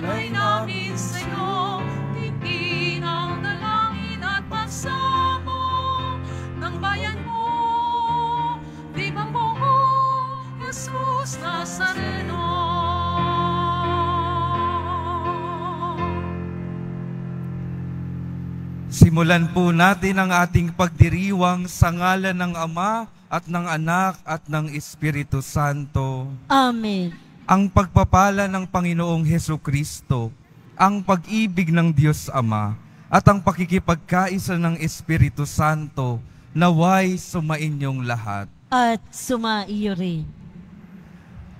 Ialay namin sa'yo, tingin ang dalangin at pagsamo ng bayan mo. Viva mo, Jesus Nazareno. Simulan po natin ang ating pagdiriwang sa ngalan ng Ama at ng Anak at ng Espiritu Santo. Amen. Ang pagpapala ng Panginoong Hesukristo, ang pag-ibig ng Diyos Ama, at ang pakikipagkaisa ng Espiritu Santo, naway sumainyong lahat. At sumaiyo rin.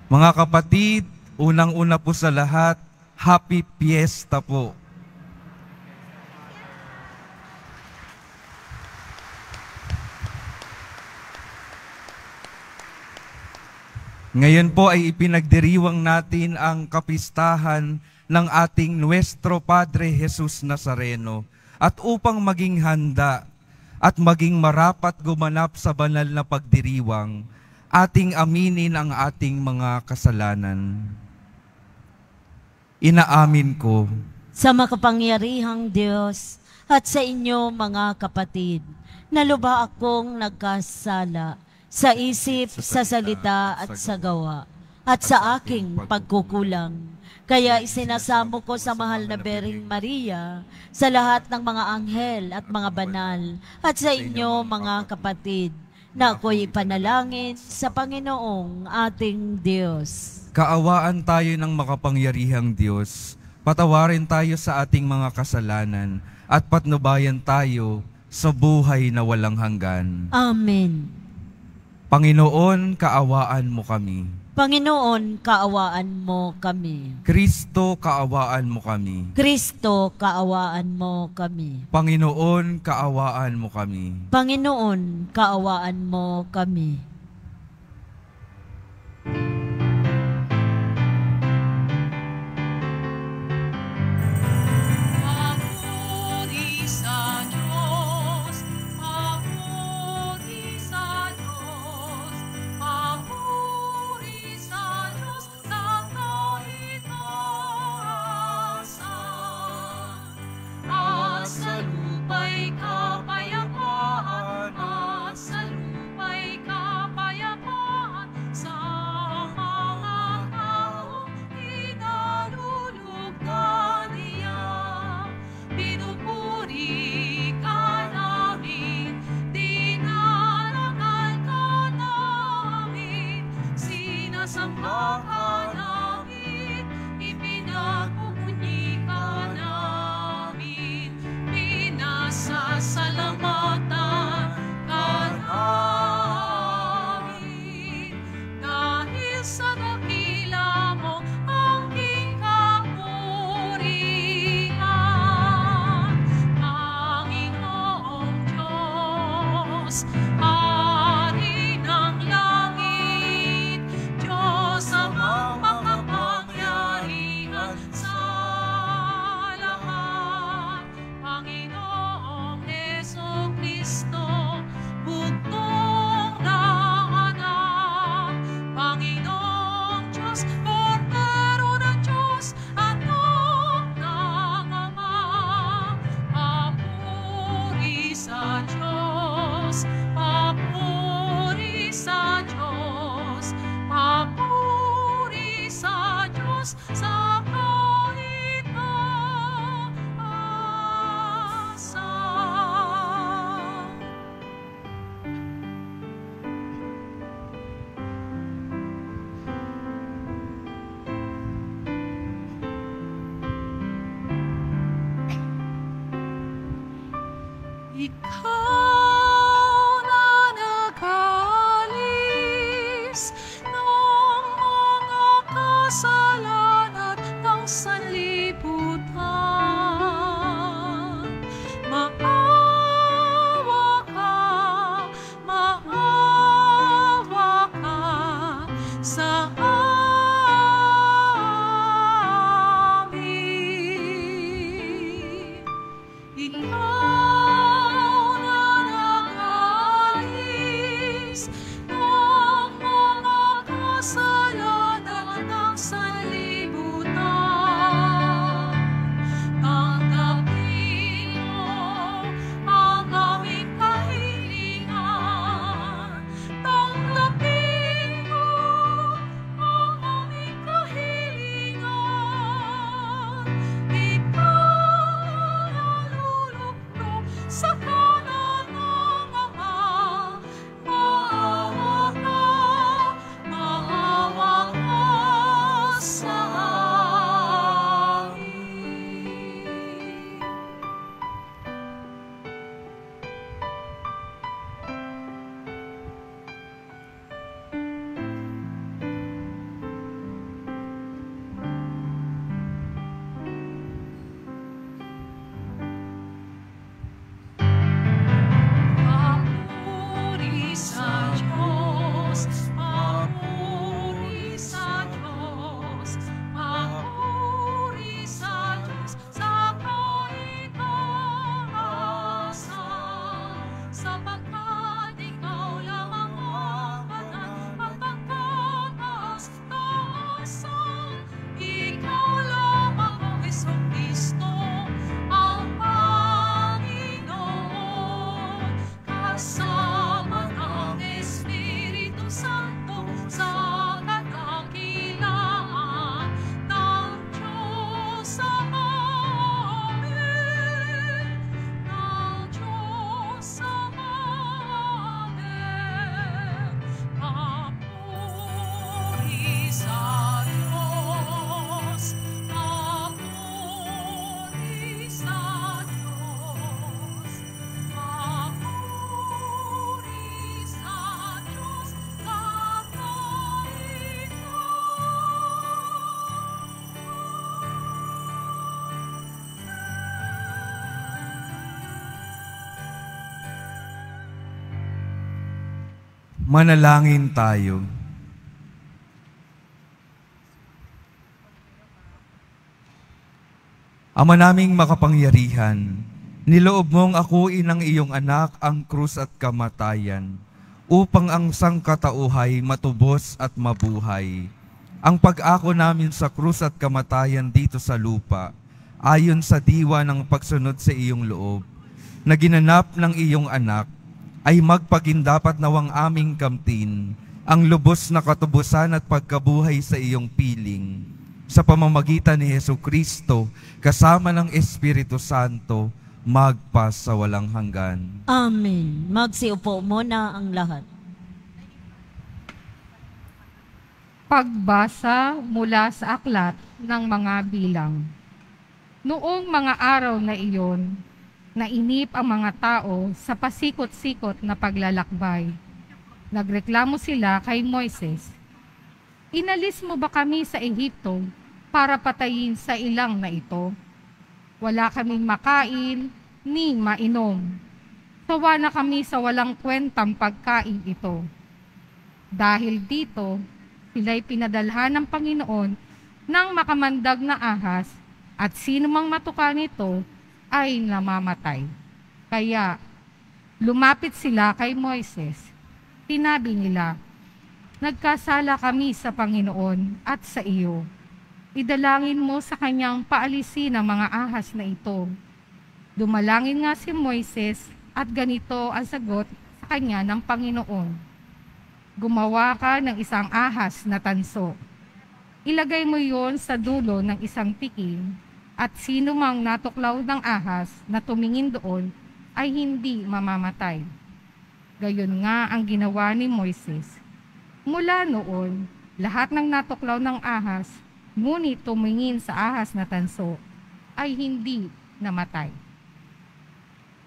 Mga kapatid, unang-una po sa lahat, Happy Fiesta po. Ngayon po ay ipinagdiriwang natin ang kapistahan ng ating Nuestro Padre Jesus Nazareno. At upang maging handa at maging marapat gumanap sa banal na pagdiriwang, ating aminin ang ating mga kasalanan. Inaamin ko Sa makapangyarihang Diyos at sa inyo mga kapatid, na lubha akong nagkasala sa isip, sa salita at sa gawa, at sa aking pagkukulang. Kaya isinasamo ko sa mahal na Bering Maria, sa lahat ng mga anghel at mga banal, at sa inyo mga kapatid, na ako'y ipanalangin sa Panginoong ating Diyos. kaawaan tayo ng makapangyarihang Diyos, patawarin tayo sa ating mga kasalanan, at patnubayan tayo sa buhay na walang hanggan. Amen. Panginoon, kaawaan mo kami. Panginoon, kaawaan mo kami. Kristo, kaawaan mo kami. Kristo, kaawaan mo kami. Panginoon, kaawaan mo kami. Panginoon, kaawaan mo kami. Papuri sa Diyos, papuri sa Diyos, papuri sa Diyos sa kaitaasan. At sa lupa'y kapayapaan, at sa lupa'y kapayapaan, sa mga taong inalulugdan niya. Pinupuri ka namin, dinarangal ka namin, sinasamba ka namin, ipinagpupunyi ka namin, pinasasalamatan ka namin. Dahil sa dakila mo ang iyong kapurihan, Panginoong Diyos, Hari ng langit, Diyos amang makapangyarihan sa lahat. Panginoong Hesukristo, bugtong na anak, Panginoong Diyos, Kordero ng Diyos, anak ng Ama. Papuri sa Diyos, papuri sa Diyos, papuri sa Diyos sa kaitaasan. Ikaw na nag-alis ng mga kasalanan ng sanlibutan. Maawa ka sa amin. Ikaw Manalangin tayo. Ama naming makapangyarihan, niloob mong akuin ang iyong anak ang krus at kamatayan, upang ang sangkatauhay matubos at mabuhay. Ang pag-ako namin sa krus at kamatayan dito sa lupa, ayon sa diwa ng pagsunod sa iyong loob, na ginanap ng iyong anak, ay magpagindapat nawang aming kamtin ang lubos na katubusan at pagkabuhay sa iyong piling. Sa pamamagitan ni Jesucristo, kasama ng Espiritu Santo, magpa sa walang hanggan. Amen. Magsiupo muna ang lahat. Pagbasa mula sa aklat ng mga bilang. Noong mga araw na iyon, nainip ang mga tao sa pasikot-sikot na paglalakbay. Nagreklamo sila kay Moises, "Inalis mo ba kami sa Ehipto para patayin sa ilang na ito? Wala kaming makain ni mainom. Sawa na kami sa walang kwentang pagkain ito." Dahil dito, sila'y pinadalhan ng Panginoon ng makamandag na ahas, at sino mang matuka nito ay namamatay. Kaya lumapit sila kay Moises. Sinabi nila, "Nagkasala kami sa Panginoon at sa iyo. Idalangin mo sa kanyang paalisin ang mga ahas na ito." Dumalangin nga si Moises at ganito ang sagot sa kanya ng Panginoon, "Gumawa ka ng isang ahas na tanso. Ilagay mo yon sa dulo ng isang tiking, at sino mang natuklaw ng ahas na tumingin doon ay hindi mamamatay." Gayon nga ang ginawa ni Moises. Mula noon, lahat ng natuklaw ng ahas, ngunit tumingin sa ahas na tanso, ay hindi namatay.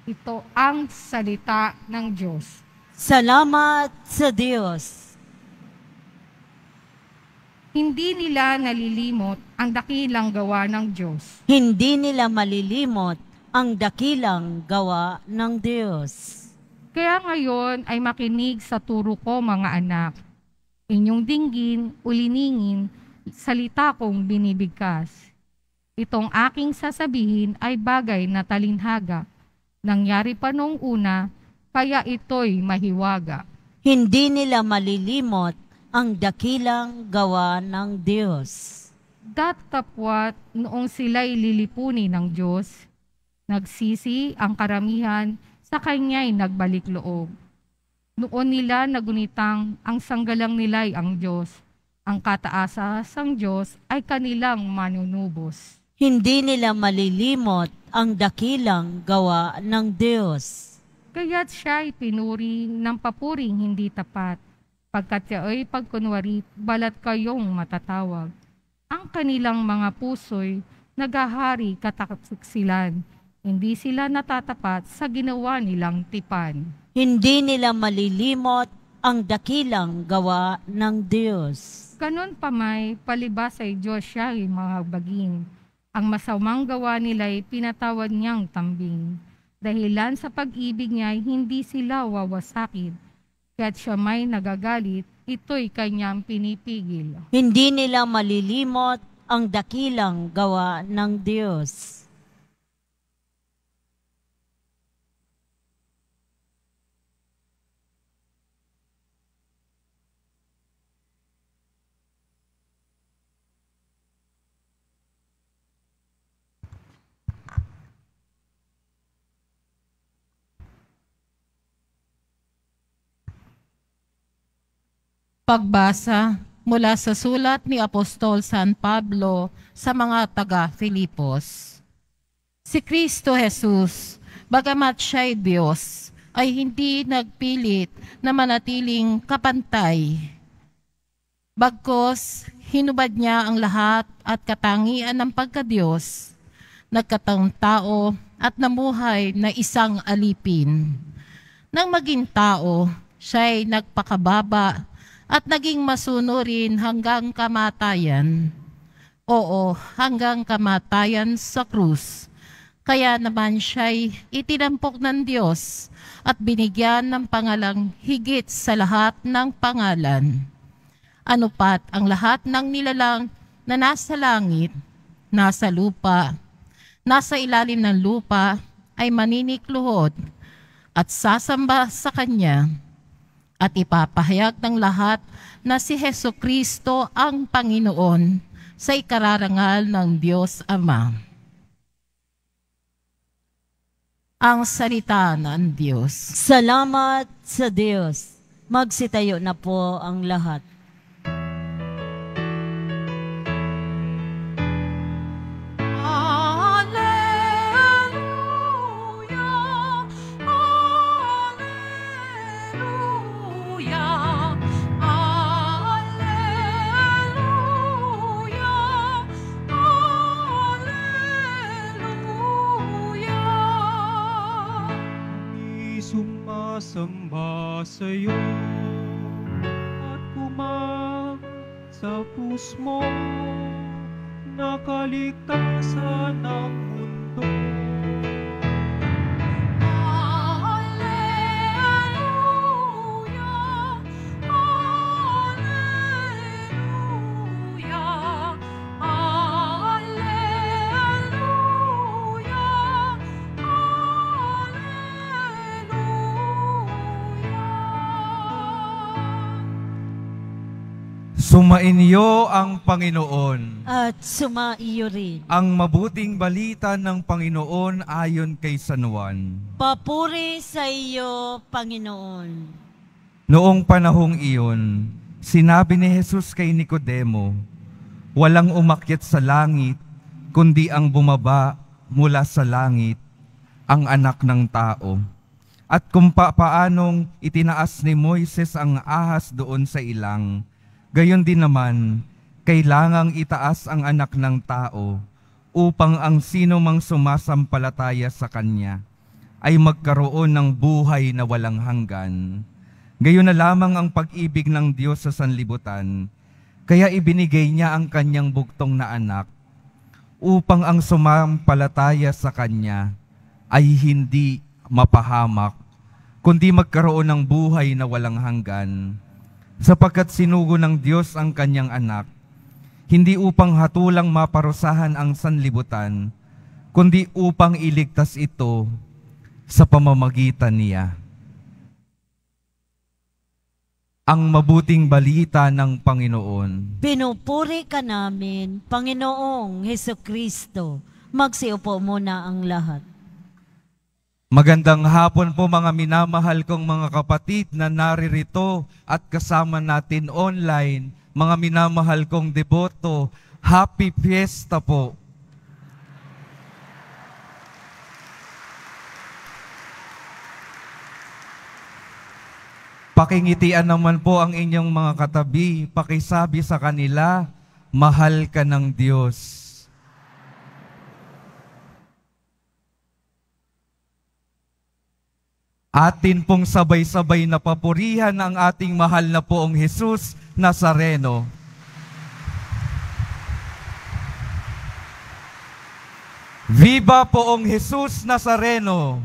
Ito ang salita ng Diyos. Salamat sa Diyos. Hindi nila nalilimot ang dakilang gawa ng Diyos. Hindi nila malilimot ang dakilang gawa ng Diyos. Kaya ngayon ay makinig sa turo ko, mga anak. Inyong dinggin, uliningin, salita kong binibigkas. Itong aking sasabihin ay bagay na talinhaga. Nangyari pa noong una, kaya ito'y mahiwaga. Hindi nila malilimot ang dakilang gawa ng Diyos. Datapwat noong sila'y lilipunin ng Diyos, nagsisi ang karamihan, sa Kanya'y nagbalik loob. Noon nila nagunitang ang sanggalang nila'y ang Diyos, ang kataasang Diyos ay kanilang manunubos. Hindi nila malilimot ang dakilang gawa ng Diyos. Kaya't siya'y pinuri ng papuring hindi tapat, pagkat siya'y pagkunwari, balat kayong matatawag. Ang kanilang mga puso'y naghahari kataksilan, hindi sila natatapat sa ginawa nilang tipan. Hindi nila malilimot ang dakilang gawa ng Diyos. Ganon pa may palibas ay Diyos siya'y mga baging. Ang masamang gawa nila'y pinatawad niyang tambing. Dahilan sa pag-ibig niya'y hindi sila wawasakin. Kaya't siya may nagagalit, ito'y kanyang pinipigil. Hindi nila malilimot ang dakilang gawa ng Diyos. Pagbasa mula sa sulat ni Apostol San Pablo sa mga taga-Filipos. Si Kristo Jesus, bagamat siya'y Diyos, ay hindi nagpilit na manatiling kapantay. Bagkus, hinubad niya ang lahat at katangian ng pagka-Diyos, nagkatang tao at namuhay na isang alipin. Nang maging tao, siya'y nagpakababa at naging masunurin hanggang kamatayan. Oo, hanggang kamatayan sa krus. Kaya naman siya'y itinampok ng Diyos at binigyan ng pangalang higit sa lahat ng pangalan. Ano pat ang lahat ng nilalang na nasa langit, nasa lupa, nasa ilalim ng lupa ay maninikluhod at sasamba sa Kanya at ipapahayag ng lahat na si Hesukristo ang Panginoon sa ikararangal ng Diyos Ama. Ang salita ng Diyos. Salamat sa Diyos. Magsitayo na po ang lahat. Alleluia, alleluia, alleluia, alleluia. Sumasamba sa'yo at sa puso mo na kaligtasan ng mundo. Alleluia, alleluia, alleluia, Sumainyo ang Panginoon. At sumaiyo rin. Ang mabuting balita ng Panginoon ayon kay San Juan. Papuri sa iyo, Panginoon. Noong panahong iyon, sinabi ni Jesus kay Nicodemo, walang umakyat sa langit, kundi ang bumaba mula sa langit, ang anak ng tao. At kung paanong itinaas ni Moises ang ahas doon sa ilang, gayon din naman, kailangang itaas ang anak ng tao upang ang sino mang sumasampalataya sa Kanya ay magkaroon ng buhay na walang hanggan. Gayon na lamang ang pag-ibig ng Diyos sa sanlibutan, kaya ibinigay niya ang Kanyang bugtong na anak upang ang sumampalataya sa Kanya ay hindi mapahamak, kundi magkaroon ng buhay na walang hanggan. Sapagkat sinugo ng Diyos ang Kanyang anak, hindi upang hatulang maparusahan ang sanlibutan, kundi upang iligtas ito sa pamamagitan niya. Ang mabuting balita ng Panginoon. Pinupuri ka namin, Panginoong Hesukristo. Magsiupo muna ang lahat. Magandang hapon po mga minamahal kong mga kapatid na naririto at kasama natin online. Mga minamahal kong deboto, happy fiesta po. Pakingitian naman po ang inyong mga katabi, pakisabi sa kanila, mahal ka ng Diyos. Atin pong sabay-sabay na papurihan ang ating mahal na poong Jesus Nazareno. Viva poong Jesus Nazareno!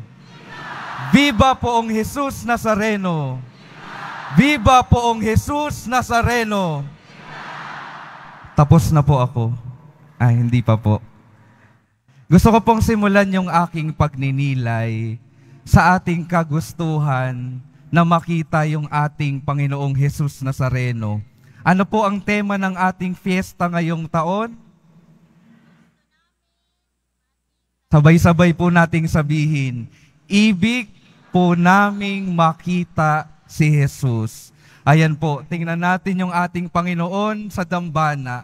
Viva poong Jesus Nazareno! Viva poong Jesus Nazareno! Tapos na po ako. Ay, hindi pa po. Gusto ko pong simulan yung aking pagninilay sa ating kagustuhan na makita yung ating Panginoong Jesus Nazareno. Ano po ang tema ng ating fiesta ngayong taon? Sabay-sabay po nating sabihin, ibig po naming makita si Jesus. Ayan po, tingnan natin yung ating Panginoon sa dambana.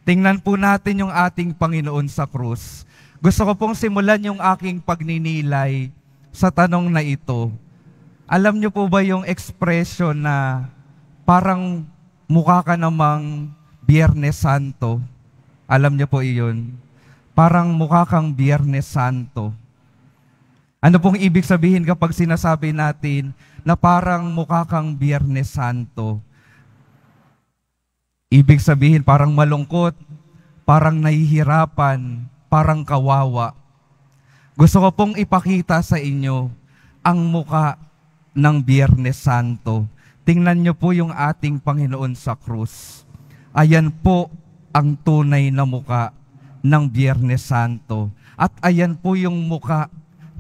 Tingnan po natin yung ating Panginoon sa krus. Gusto ko pong simulan yung aking pagninilay sa tanong na ito. Alam niyo po ba yung expression na parang mukha ka namang Biyernes Santo? Alam niyo po iyon? Parang mukha kang Biyernes Santo. Ano pong ibig sabihin kapag sinasabi natin na parang mukha kang Biyernes Santo? Ibig sabihin parang malungkot, parang nahihirapan, parang kawawa. Gusto ko pong ipakita sa inyo ang muka ng Biyernes Santo. Tingnan niyo po yung ating Panginoon sa krus. Ayan po ang tunay na muka ng Biyernes Santo. At ayan po yung muka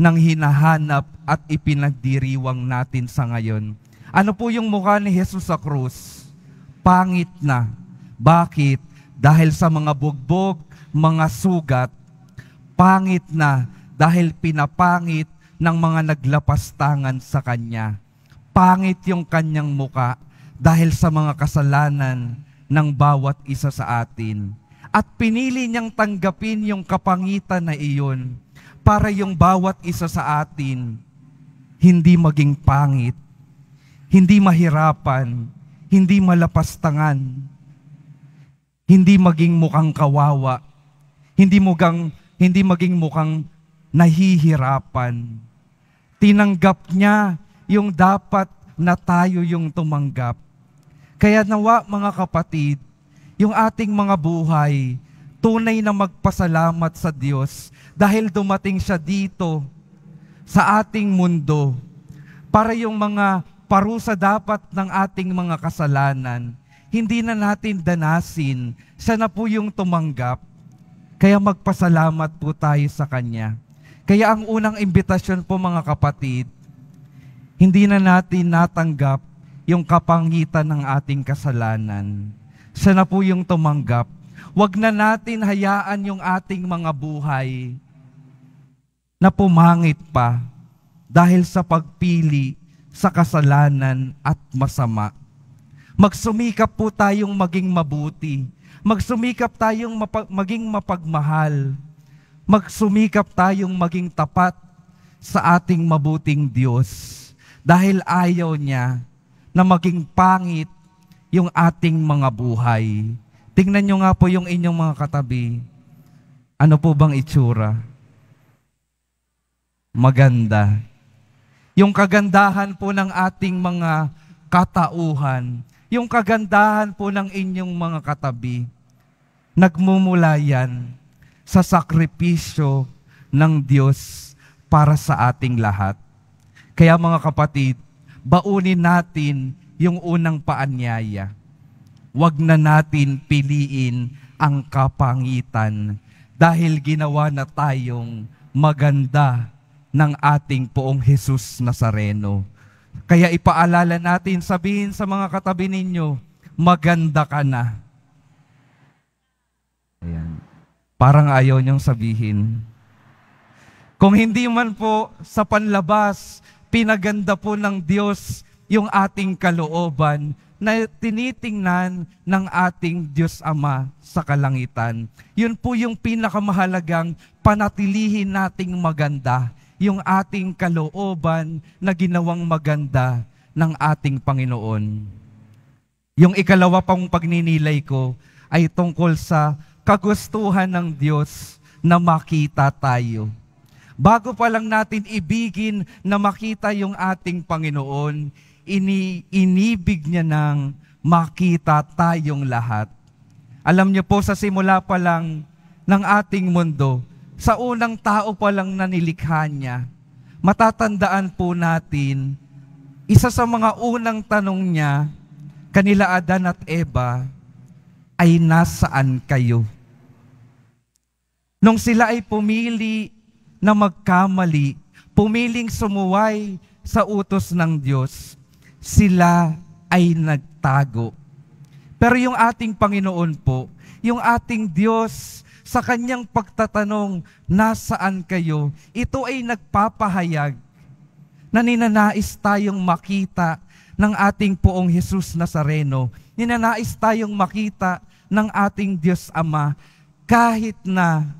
ng hinahanap at ipinagdiriwang natin sa ngayon. Ano po yung mukha ni Jesus sa krus? Pangit na. Bakit? Dahil sa mga bugbog, mga sugat, pangit na dahil pinapangit ng mga naglapastangan sa Kanya. Pangit yung Kanyang muka dahil sa mga kasalanan ng bawat isa sa atin. At pinili niyang tanggapin yung kapangitan na iyon para yung bawat isa sa atin hindi maging pangit, hindi mahirapan, hindi malapastangan, hindi maging mukhang kawawa, hindi maging mukhang nahihirapan. Tinanggap niya yung dapat na tayo yung tumanggap. Kaya nawa mga kapatid, yung ating mga buhay, tunay na magpasalamat sa Diyos dahil dumating siya dito sa ating mundo para yung mga parusa dapat ng ating mga kasalanan, hindi na natin danasin. Siya na po yung tumanggap. Kaya magpasalamat po tayo sa Kanya. Kaya ang unang imbitasyon po mga kapatid, hindi na natin natanggap yung kapangitan ng ating kasalanan. Siya na po yung tumanggap. Huwag na natin hayaan yung ating mga buhay na pumangit pa dahil sa pagpili sa kasalanan at masama. Magsumikap po tayong maging mabuti. Magsumikap tayong maging mapagmahal. Magsumikap tayong maging tapat sa ating mabuting Diyos. Dahil ayaw niya na maging pangit yung ating mga buhay. Tingnan nyo nga po yung inyong mga katabi. Ano po bang itsura? Maganda. Yung kagandahan po ng ating mga katauhan, yung kagandahan po ng inyong mga katabi, nagmumula yan sa sakripisyo ng Diyos para sa ating lahat. Kaya mga kapatid, baunin natin yung unang paanyaya. Huwag na natin piliin ang kapangitan dahil ginawa na tayong maganda ng ating Poong Jesus Nazareno. Kaya ipaalala natin, sabihin sa mga katabi ninyo, maganda ka na. Ayan. Parang ayaw niyong sabihin. Kung hindi man po sa panlabas, pinaganda po ng Diyos yung ating kalooban na tinitingnan ng ating Diyos Ama sa kalangitan. Yun po yung pinakamahalagang panatilihin nating maganda, yung ating kalooban na ginawang maganda ng ating Panginoon. Yung ikalawa pang pagninilay ko ay tungkol sa kagustuhan ng Diyos na makita tayo. Bago pa lang natin ibigin na makita yung ating Panginoon, inibig niya nang makita tayong lahat. Alam niyo po, sa simula pa lang ng ating mundo, sa unang tao pa lang na nilikha niya, matatandaan po natin, isa sa mga unang tanong niya, kanila Adan at Eva, ay nasaan kayo? Nung sila ay pumili na magkamali, pumiling sumuway sa utos ng Diyos, sila ay nagtago. Pero yung ating Panginoon po, yung ating Diyos, sa kanyang pagtatanong, nasaan kayo? Ito ay nagpapahayag na ninanais tayong makita ng ating Poong Jesus Nazareno. Ninanais tayong makita ng ating Diyos Ama kahit na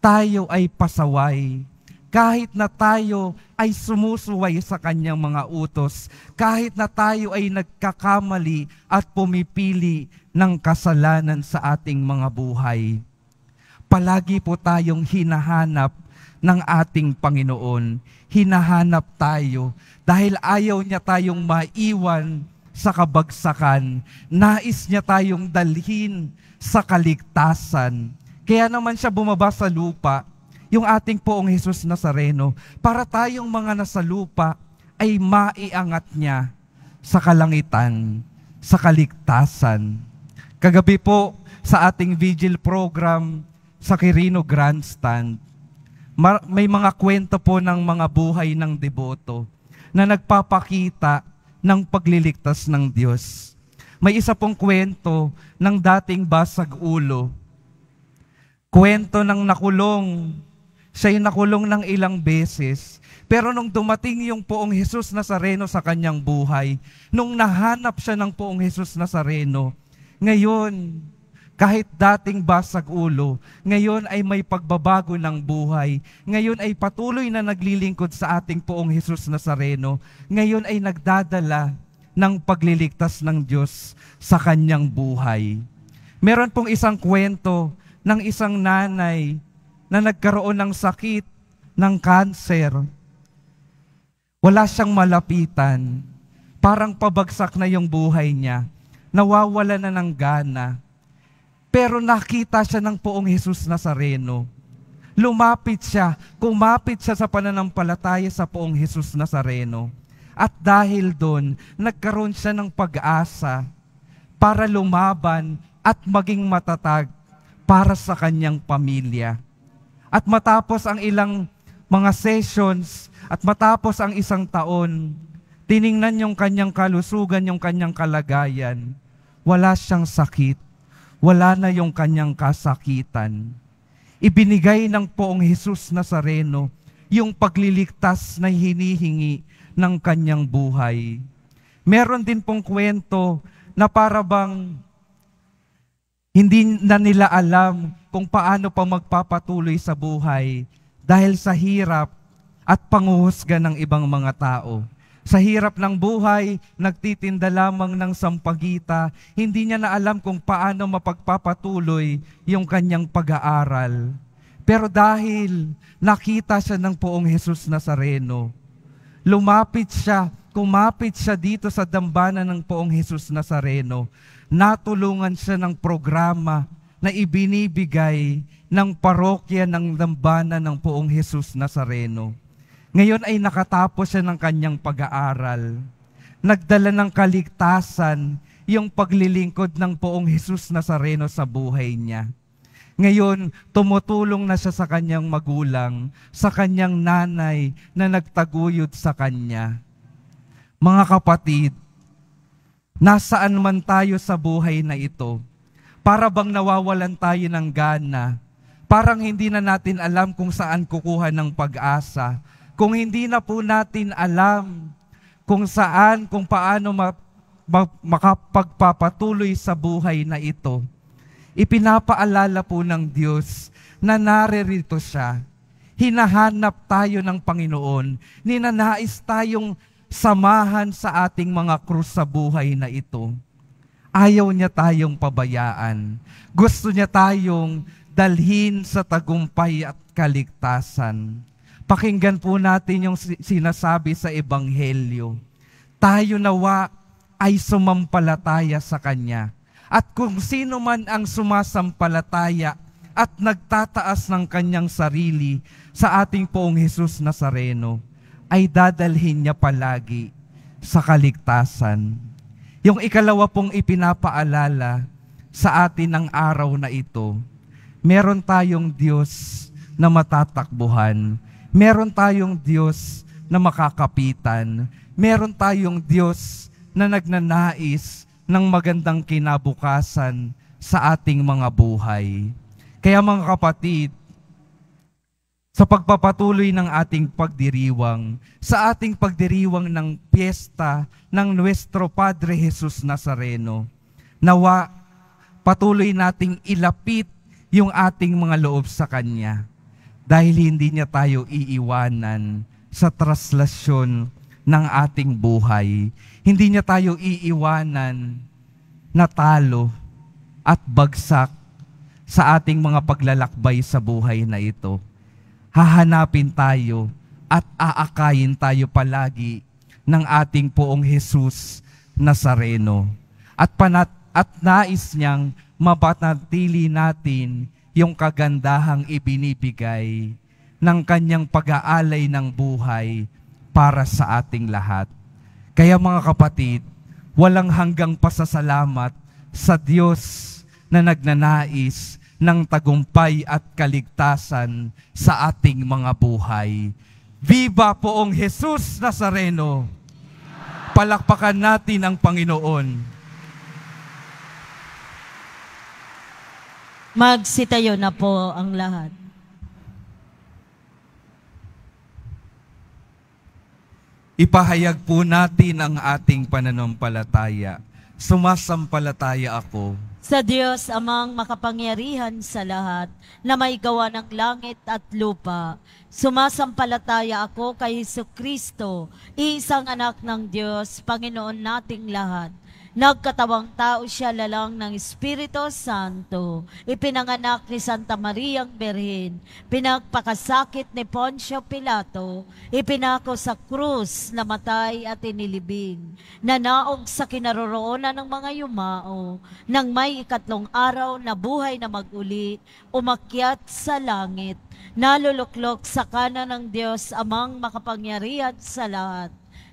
tayo ay pasaway, kahit na tayo ay sumusuway sa kanyang mga utos, kahit na tayo ay nagkakamali at pumipili ng kasalanan sa ating mga buhay. Palagi po tayong hinahanap ng ating Panginoon. Hinahanap tayo dahil ayaw niya tayong maiwan sa kabagsakan. Nais niya tayong dalhin sa kaligtasan. Kaya naman siya bumaba sa lupa. yung ating Poong Hesus Nazareno para tayong mga nasa lupa ay maiangat niya sa kalangitan, sa kaligtasan. Kagabi po sa ating vigil program sa Quirino Grandstand, may mga kwento po ng mga buhay ng deboto na nagpapakita ng pagliligtas ng Diyos. May isa pong kwento ng dating basag ulo. Kwento ng nakulong. Siya'y nakulong ng ilang beses. Pero nung dumating yung Poong Hesus Nazareno sa kanyang buhay, nung nahanap siya ng Poong Hesus Nazareno, ngayon, kahit dating basag ulo, ngayon ay may pagbabago ng buhay. Ngayon ay patuloy na naglilingkod sa ating Poong Hesus Nazareno. Ngayon ay nagdadala ng pagliligtas ng Diyos sa kanyang buhay. Meron pong isang kwento ng isang nanay na nagkaroon ng sakit ng kanser. Wala siyang malapitan. Parang pabagsak na yung buhay niya. Nawawala na ng gana. Pero nakita siya ng Poong Hesus Nazareno. Lumapit siya, kumapit siya sa pananampalataya sa Poong Hesus Nazareno. At dahil doon, nagkaroon siya ng pag-asa para lumaban at maging matatag para sa kanyang pamilya. At matapos ang ilang mga sessions at matapos ang isang taon, tiningnan yung kanyang kalusugan, yung kanyang kalagayan. Wala siyang sakit. Wala na yung kanyang kasakitan. Ibinigay ng Poong Hesus Nazareno yung pagliligtas na hinihingi ng kanyang buhay. Meron din pong kwento na para bang hindi na nila alam kung paano pa magpapatuloy sa buhay dahil sa hirap at panguhusga ng ibang mga tao. Sa hirap ng buhay, nagtitinda lamang ng sampagita, hindi niya na alam kung paano mapagpapatuloy yung kanyang pag-aaral. Pero dahil nakita siya ng Poong Hesus Nazareno, kumapit siya dito sa dambana ng Poong Hesus Nazareno, natulungan siya ng programa na ibinibigay ng parokya ng dambana ng Poong Hesus Nazareno. Ngayon ay nakatapos siya ng kanyang pag-aaral. Nagdala ng kaligtasan yung paglilingkod ng Poong Hesus Nazareno sa buhay niya. Ngayon, tumutulong na siya sa kanyang magulang, sa kanyang nanay na nagtaguyod sa kanya. Mga kapatid, nasaan man tayo sa buhay na ito, para bang nawawalan tayo ng gana, parang hindi na natin alam kung saan kukuha ng pag-asa, kung hindi na po natin alam kung saan, kung paano makapagpapatuloy sa buhay na ito, ipinapaalala po ng Diyos na naririto siya. Hinahanap tayo ng Panginoon. Ninanais tayong samahan sa ating mga krus sa buhay na ito. Ayaw niya tayong pabayaan. Gusto niya tayong dalhin sa tagumpay at kaligtasan. Pakinggan po natin yung sinasabi sa Ebanghelyo. Tayo nawa ay sumampalataya sa Kanya. At kung sino man ang sumasampalataya at nagtataas ng kanyang sarili sa ating Poong Hesus Nazareno, ay dadalhin niya palagi sa kaligtasan. Yung ikalawa pong ipinapaalala sa atin ng araw na ito, meron tayong Diyos na matatakbuhan. Meron tayong Diyos na makakapitan. Meron tayong Diyos na nagnanais ng magandang kinabukasan sa ating mga buhay. Kaya mga kapatid, sa pagpapatuloy ng ating pagdiriwang, sa ating pagdiriwang ng piyesta ng Nuestro Padre Jesus Nazareno, nawa patuloy nating ilapit yung ating mga loob sa Kanya dahil hindi niya tayo iiwanan sa traslasyon ng ating buhay. Hindi niya tayo iiwanan na talo at bagsak sa ating mga paglalakbay sa buhay na ito. Hahanapin tayo at aakayin tayo palagi ng ating Poong Hesus Nazareno. At nais niyang mapanatili natin yung kagandahang ibinibigay ng kanyang pag-aalay ng buhay para sa ating lahat. Kaya mga kapatid, walang hanggang pasasalamat sa Diyos na nagnanais ng tagumpay at kaligtasan sa ating mga buhay. Viva Poong Jesus Nazareno! Palakpakan natin ang Panginoon. Magsitayo na po ang lahat. Ipahayag po natin ang ating pananampalataya. Sumasampalataya ako Sa Diyos amang makapangyarihan sa lahat, na may gawa ng langit at lupa. Sumasampalataya ako kay Jesucristo, isang anak ng Diyos, Panginoon nating lahat. Nagkatawang tao siya lalang ng Espiritu Santo. Ipinanganak ni Santa Mariang Birhen. Pinagpakasakit ni Poncio Pilato. Ipinako sa krus, namatay at inilibing. Nanaog sa kinaroroonan ng mga yumao. Nang may ikatlong araw na buhay na mag-uli, umakyat sa langit. Naluluklok sa kanan ng Diyos amang makapangyarihan sa lahat.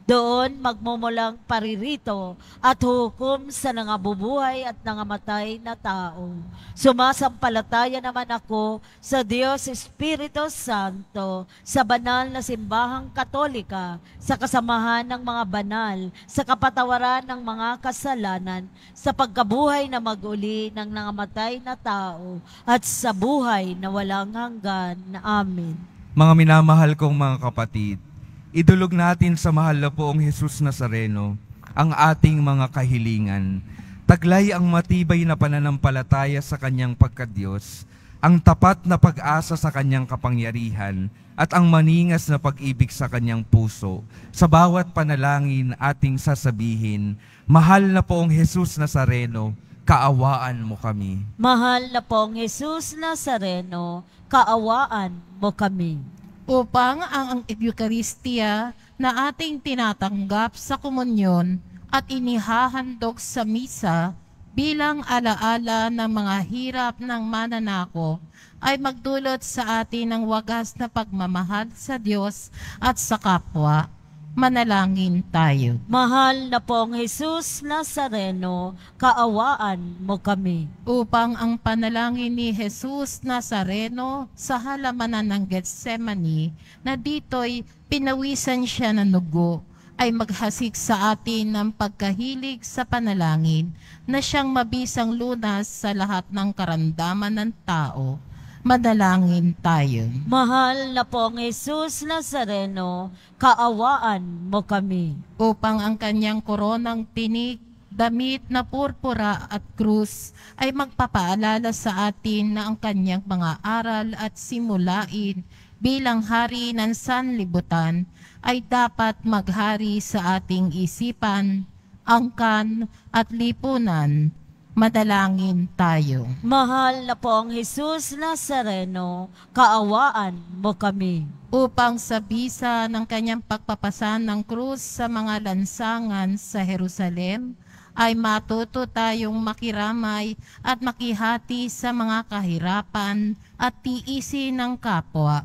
Doon magmumulang paririto at hukom sa nangabubuhay at nangamatay na tao. Sumasampalataya naman ako sa Diyos Espiritu Santo, sa banal na simbahang katolika, sa kasamahan ng mga banal, sa kapatawaran ng mga kasalanan, sa pagkabuhay na mag-uli ng nangamatay na tao, at sa buhay na walang hanggan. Amen. Mga minamahal kong mga kapatid, idulog natin sa mahal na Poong Jesus Nazareno ang ating mga kahilingan. Taglay ang matibay na pananampalataya sa kanyang pagkadiyos, ang tapat na pag-asa sa kanyang kapangyarihan, at ang maningas na pag-ibig sa kanyang puso. Sa bawat panalangin ating sasabihin, Mahal na Poong Jesus Nazareno, kaawaan mo kami. Mahal na Poong Jesus Nazareno, kaawaan mo kami. Upang ang Eucharistia na ating tinatanggap sa komunyon at inihahandog sa misa bilang alaala ng mga hirap ng mananako ay magdulot sa atin ng wagas na pagmamahal sa Diyos at sa kapwa. Manalangin tayo. Mahal na Poong Jesus Nazareno, kaawaan mo kami. Upang ang panalangin ni Jesus Nazareno sa halamanan ng Getsemani na dito'y pinawisan siya ng dugo ay maghasik sa atin ng pagkahilig sa panalangin na siyang mabisang lunas sa lahat ng karamdaman ng tao. Madalangin tayo. Mahal na Poong Jesus Nazareno, kaawaan mo kami. Upang ang kanyang koronang tinik, damit na purpura at krus ay magpapaalala sa atin na ang kanyang mga aral at simulain bilang hari ng sanlibutan ay dapat maghari sa ating isipan, angkan at lipunan. Madalangin tayo. Mahal na Poong Jesus Nazareno, kaawaan mo kami. Upang sa bisa ng kanyang pagpapasan ng krus sa mga lansangan sa Jerusalem, ay matuto tayong makiramay at makihati sa mga kahirapan at tiisin ng kapwa.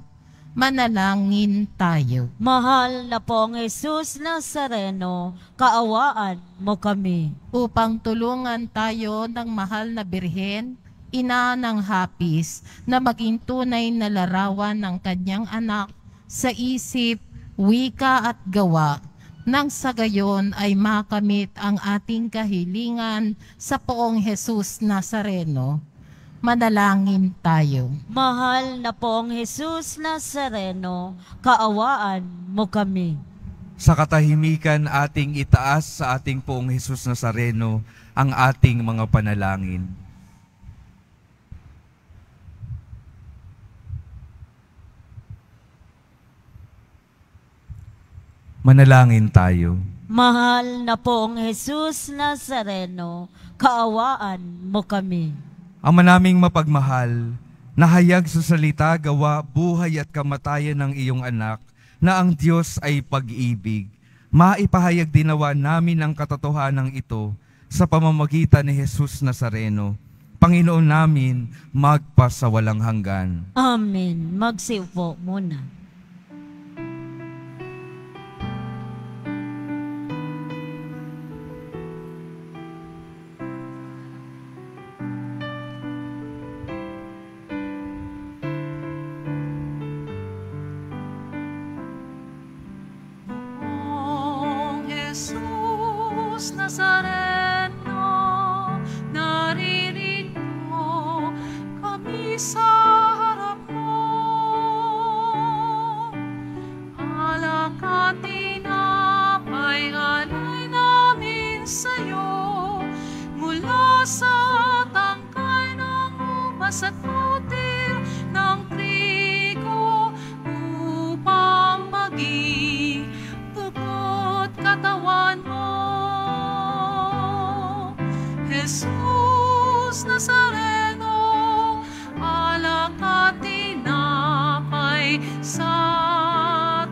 Manalangin tayo. Mahal na Poong Jesus Nazareno, kaawaan mo kami. Upang tulungan tayo ng mahal na Birhen, ina ng hapis, na maging tunay na larawan ng kanyang anak sa isip, wika at gawa, nang sa gayon ay makamit ang ating kahilingan sa Poong Jesus Nazareno. Manalangin tayo. Mahal na Poong Jesus Nazareno, kaawaan mo kami. Sa katahimikan ating itaas sa ating Poong Jesus Nazareno ang ating mga panalangin. Manalangin tayo. Mahal na Poong Jesus Nazareno, kaawaan mo kami. Ama naming mapagmahal, nahayag sa salita, gawa, buhay at kamatayan ng iyong anak, na ang Diyos ay pag-ibig. Maipahayag dinawa namin ang katotohanan ito sa pamamagitan ni Jesus Nazareno. Panginoon namin, magpasawalang hanggan. Amen. Magsiupo muna. Noong Jesus Nazareno, naririto kami sa harap mo. Alak at tinapay, alay namin sa'yo, mula sa tangkay ng ubas at putil ng trigo, upang maging dugo't katawan mo. Jesus Nazareno, alak at tinapay, sa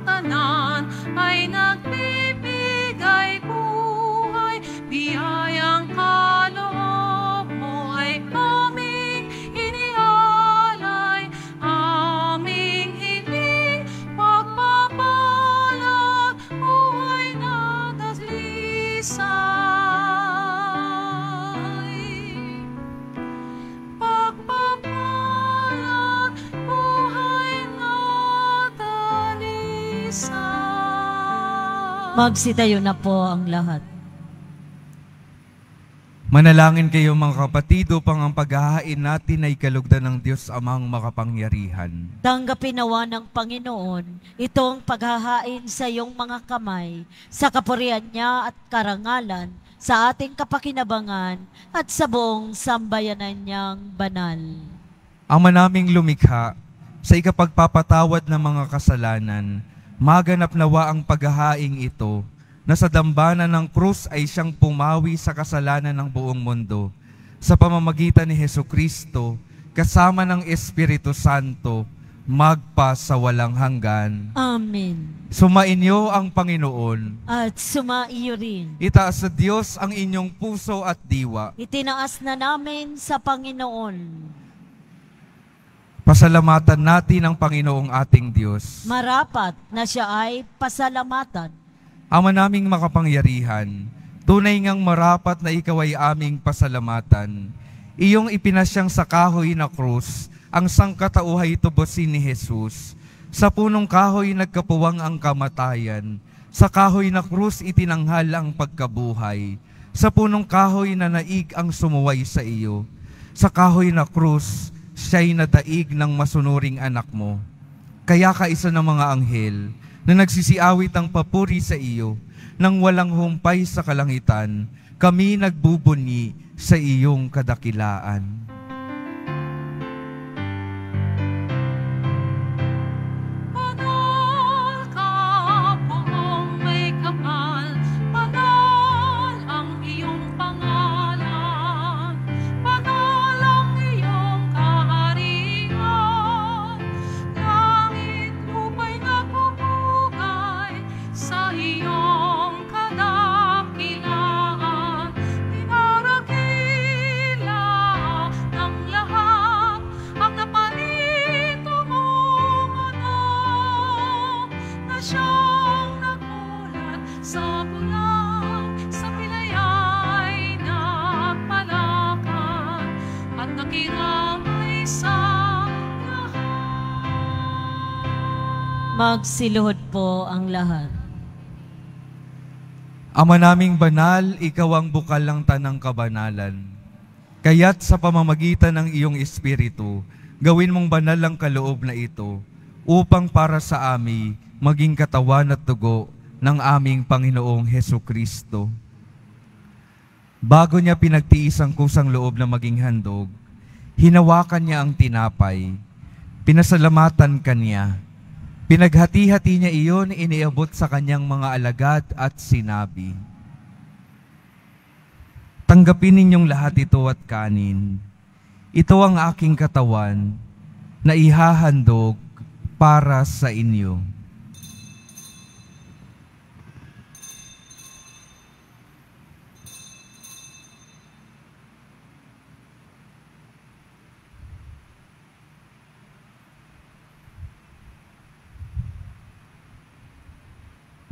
tanan ay nagbibigay buhay. Biyayang kaloob mo ay aming inialay, aming hiling pagpapalad, buhay na dalisay. Pagpapalad, buhay na dalisay. Magsitayo na po ang lahat. Manalangin kayo mga kapatid upang ang paghahain natin ay kalugdan ng Diyos Amang makapangyarihan. Tanggapin nawa ng Panginoon itong paghahain sa iyong mga kamay, sa kapurihan niya at karangalan, sa ating kapakinabangan at sa buong sambayanan niyang banal. Ama naming lumikha, sa ikapagpapatawad ng mga kasalanan, maganap nawa ang paghahaing ito, na sa dambana ng krus ay siyang pumawi sa kasalanan ng buong mundo, sa pamamagitan ni Hesukristo, kasama ng Espiritu Santo, magpasawalang hanggan. Amen. Sumainyo ang Panginoon. At sumaiyo rin. Itaas sa Diyos ang inyong puso at diwa. Itinaas na namin sa Panginoon. Pasalamatan natin ang Panginoong ating Diyos. Marapat na siya ay pasalamatan. Ama naming makapangyarihan, tunay ngang marapat na ikaw ay aming pasalamatan. Iyong ipinasyang sa kahoy na krus, ang sangkatauhay tubusin ni Jesus. Sa punong kahoy nagkapuwang ang kamatayan. Sa kahoy na krus itinanghal ang pagkabuhay. Sa punong kahoy na naig ang sumuway sa iyo. Sa kahoy na krus, siya'y nadaig ng masunuring anak mo. Kaya kaisa ng mga anghel, na nagsisiawit ang papuri sa iyo, nang walang humpay sa kalangitan, kami nagbubunyi sa iyong kadakilaan. Banal ka, poong may kapal, banal ang iyong pangalan, banal ang iyong kaharian, langit lupa'y nagpupugay sa iyong kadakilaan, dinaragila ng lahat ang naparito mong anak, na siyang nagulat sa bulang, sa pilayay nagpalakad, at nakiramay sa lahat. Magsiluhod po ang lahat. Ama naming banal, ikaw ang bukal ng tanang kabanalan. Kaya't sa pamamagitan ng iyong Espiritu, gawin mong banal ang kaloob na ito, upang para sa amin maging katawan at dugo ng aming Panginoong Hesukristo. Bago niya pinagtiis ang kusang loob na maging handog, hinawakan niya ang tinapay, pinasalamatan kanya, pinaghati-hati niya iyon, iniabot sa kanyang mga alagad at sinabi, "Tanggapin ninyong lahat ito at kanin. Ito ang aking katawan na ihahandog para sa inyo."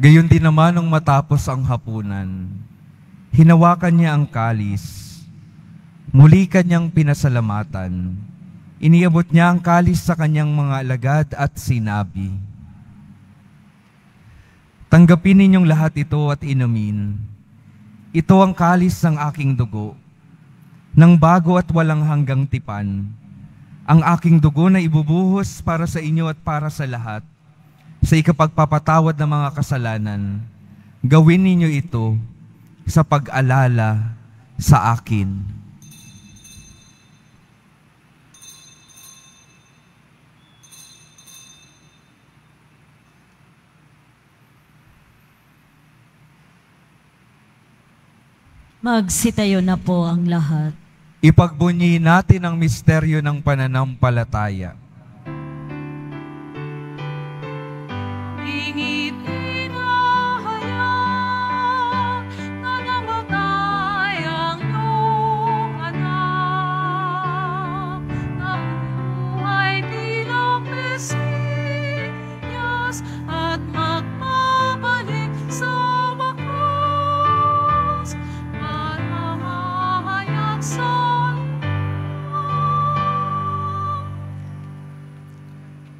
Gayon din naman nung matapos ang hapunan, hinawakan niya ang kalis, muli kanyang pinasalamatan. Iniabot niya ang kalis sa kanyang mga alagad at sinabi, "Tanggapin ninyong lahat ito at inumin. Ito ang kalis ng aking dugo, ng bago at walang hanggang tipan. Ang aking dugo na ibubuhos para sa inyo at para sa lahat, sa ikapagpapatawad ng mga kasalanan. Gawin ninyo ito sa pag-alala sa akin." Magsitayo na po ang lahat. Ipagbunyi natin ang misteryo ng pananampalataya. Ingit inahayag na namatay ang iyong anak, na buhay bilang Mesiyas at magpapalik sa wakas para mahayag sa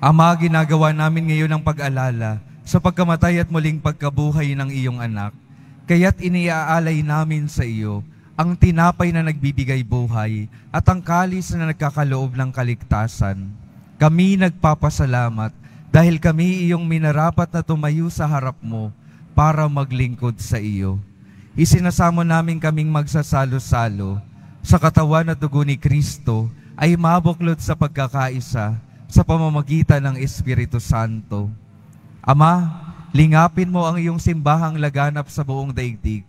Ama, ginagawa namin ngayon ang pag-alala sa pagkamatay at muling pagkabuhay ng iyong anak. Kaya't iniaalay namin sa iyo ang tinapay na nagbibigay buhay at ang kalis na nagkakaloob ng kaligtasan. Kami nagpapasalamat dahil kami iyong minarapat na tumayo sa harap mo para maglingkod sa iyo. Isinasamo namin kaming magsasalo-salo sa katawan at dugo ni Kristo ay mabuklod sa pagkakaisa sa pamamagitan ng Espiritu Santo. Ama, lingapin mo ang iyong simbahang laganap sa buong daigdig.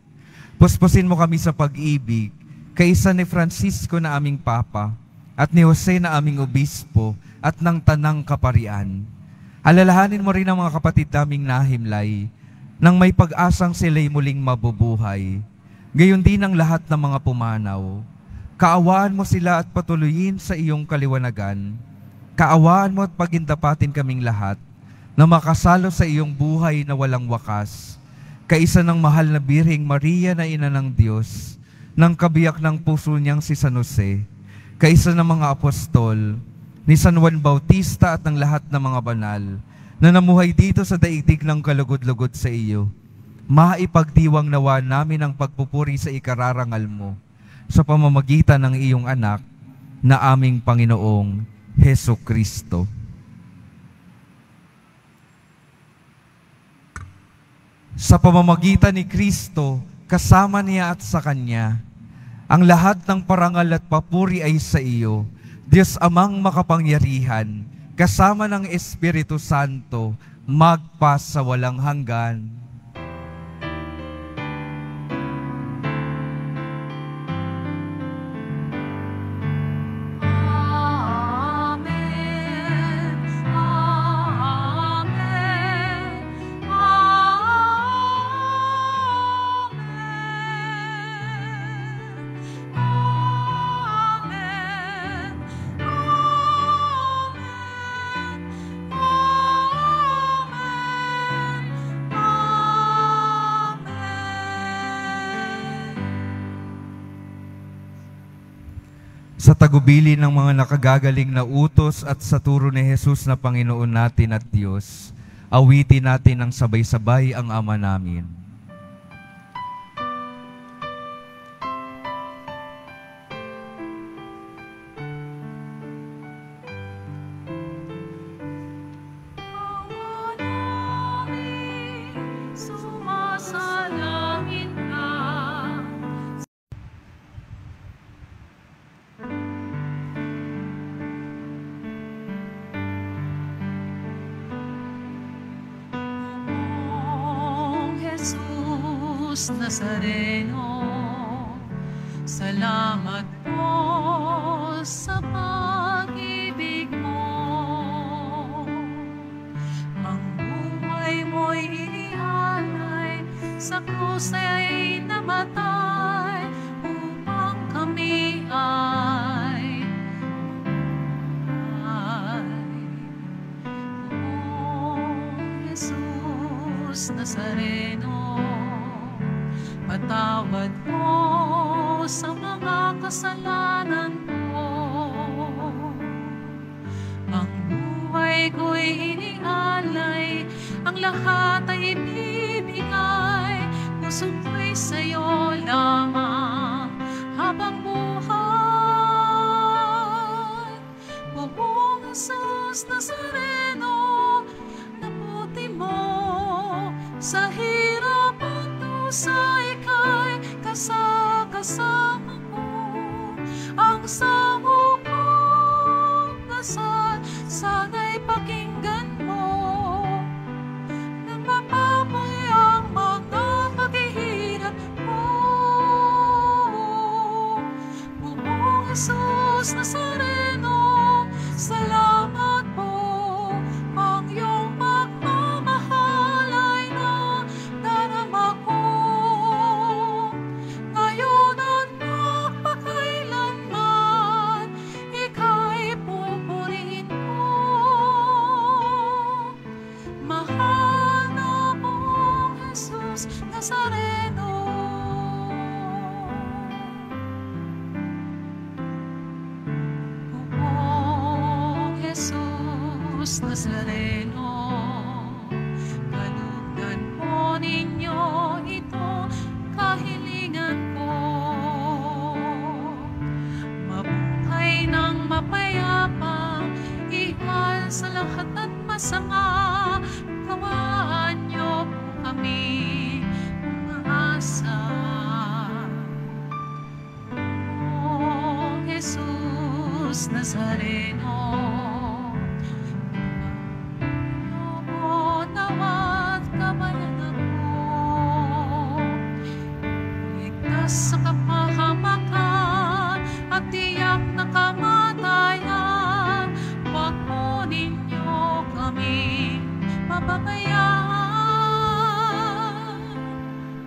Puspusin mo kami sa pag-ibig, kaisa ni Francisco na aming Papa, at ni Jose na aming Obispo, at ng Tanang Kaparian. Alalahanin mo rin ang mga kapatid naming nahimlay, nang may pag-asang sila'y muling mabubuhay. Gayon din ang lahat ng mga pumanaw. Kaawaan mo sila at patuloyin sa iyong kaliwanagan. Kaawaan mo at pagindapatin kaming lahat na makasalo sa iyong buhay na walang wakas. Kaisa ng mahal na Birheng Maria na Ina ng Diyos, ng kabiyak ng puso niyang si San Jose, kaisa ng mga apostol, ni San Juan Bautista at ng lahat ng mga banal, na namuhay dito sa daigdig ng kalugod-lugod sa iyo. Maipagdiwang nawa namin ang pagpupuri sa ikararangal mo sa pamamagitan ng iyong anak na aming Panginoong Heso Kristo. Sa pamamagitan ni Kristo, kasama niya at sa Kanya, ang lahat ng parangal at papuri ay sa iyo, Diyos Amang makapangyarihan, kasama ng Espiritu Santo, magpa sa walang hanggan. Sa tagubili ng mga nakagagaling na utos at sa turo ni Jesus na Panginoon natin at Diyos, awitin natin ng sabay-sabay ang Ama namin. Ama namin, sumasalangit ka. Jesus Nazareno, salamat po sa pag-ibig mo. Ang buhay mo'y inihalay, sa krus ay namatay, upang kami ay buhay. O Jesus Jesus Nazareno, patawad mo sa mga kasalanan ko. Ang buhay ko'y inialay, ang lahat ay ibibigay. Puso ko'y sa'yo lamang habang buhay. Buong Jesus Nazareno, nabuti mo sa hirap at dusa, ika'y kasama ko. Ang samo kong dasal, sana'y pakinggan mo. Nang mapapay ang mga paghihirap mo. Buong Jesus Nazareno, salamat po. Ang iyong pagmamahal ay nadarama ko. Ngayon at magpakailanman, ika'y pupurihin ko. Mahal na pong Jesus Nazareno. Buong Jesus Nazareno, kalugdan po ninyo ito kahilingan ko. Mabuhay ng mapayapa, ihal sa lahat at masama. Gawaan niyo po kami umaasa. O Jesus Nazareno, o nawat kabayan ako. Ligtas sa kapahamakan at tiyak na kamatayan. Huwag po ninyo kami pababayaan.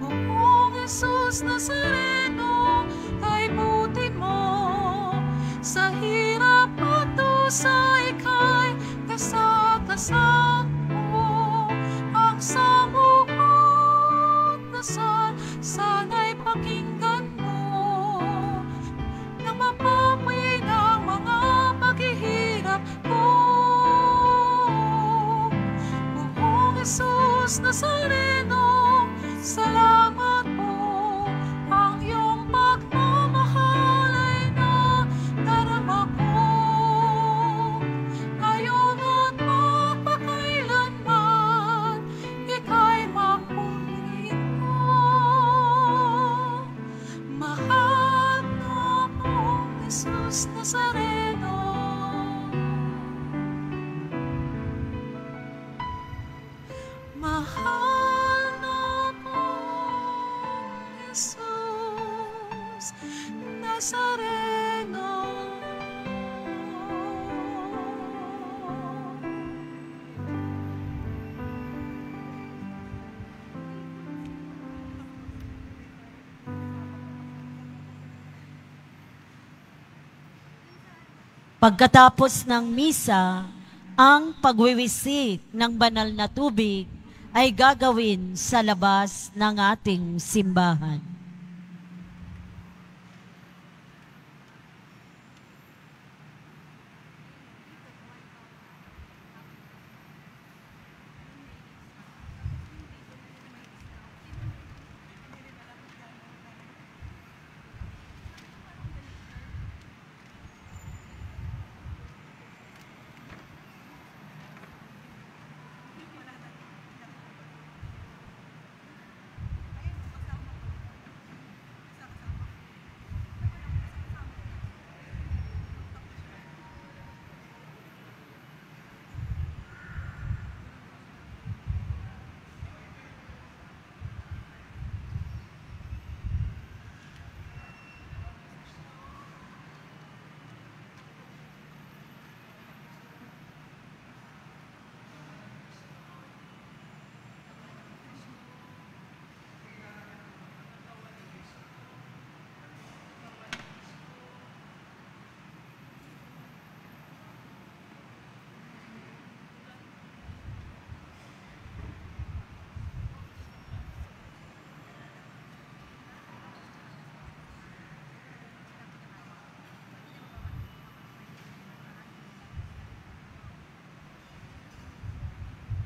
Buong Jesus Nazareno, kay buti mo. Sa hirap at dusa, ika'y kasama mo. Ang samo ko't dasal, sana'y pakinggan mo. Nang mapapay ng mga paghihirap ko. Buong Jesus Nazareno, salamat po. Ang iyong pagmamahal ay nadarama ko. Ngayon at magpakailanman, ika'y mapurihin ko. Mahal na pong Jesus Nazareno. Mahal na pong Jesus Nazareno. Pagkatapos ng misa, ang pagwiwisik ng banal na tubig ay gagawin sa labas ng ating simbahan.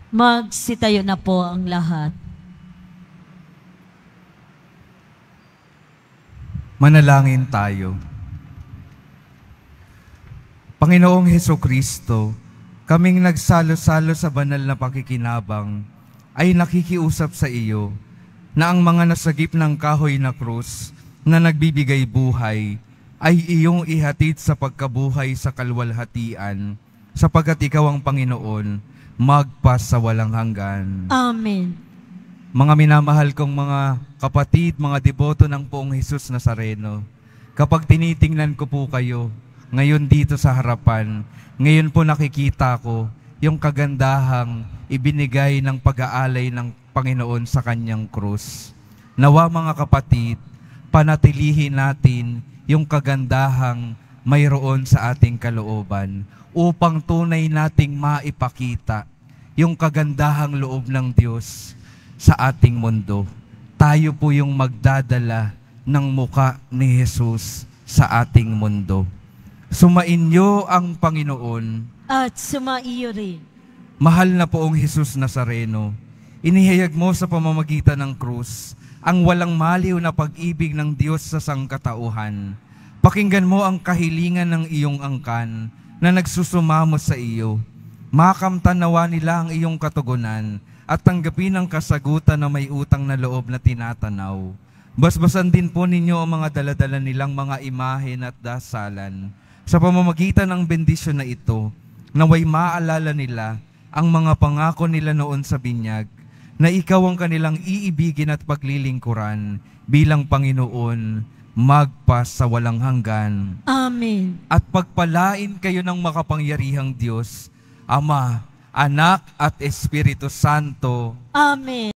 Magsitayo na po ang lahat. Manalangin tayo. Panginoong Hesukristo, kaming nagsalo-salo sa banal na pakikinabang, ay nakikiusap sa iyo na ang mga nasagip ng kahoy na krus na nagbibigay buhay ay iyong ihatid sa pagkabuhay sa kalwalhatian, sapagkat ikaw ang Panginoon, magpasawalang hanggan. Amen. Mga minamahal kong mga kapatid, mga deboto ng Poong Jesus Nazareno, kapag tinitingnan ko po kayo ngayon dito sa harapan, ngayon po nakikita ko yung kagandahang ibinigay ng pag-aalay ng Panginoon sa kanyang krus. Nawa mga kapatid, panatilihin natin yung kagandahang mayroon sa ating kalooban upang tunay nating maipakita yung kagandahang loob ng Diyos sa ating mundo. Tayo po yung magdadala ng muka ni Jesus sa ating mundo. Sumainyo ang Panginoon. At sumaiyo rin. Mahal na Poong Jesus Nazareno, inihayag mo sa pamamagitan ng krus ang walang maliw na pag-ibig ng Diyos sa sangkatauhan. Pakinggan mo ang kahilingan ng iyong angkan na nagsusumamo sa iyo. Makamtan nawa nila ang iyong katugunan at tanggapin ang kasagutan na may utang na loob na tinatanaw. Basbasan din po ninyo ang mga daladala nilang mga imahen at dasalan. Sa pamamagitan ng bendisyon na ito, naway maalala nila ang mga pangako nila noon sa binyag, na ikaw ang kanilang iibigin at paglilingkuran bilang Panginoon, magpasawalang hanggan. Amen. At pagpalain kayo ng makapangyarihang Diyos, Ama, Anak at Espiritu Santo. Amen.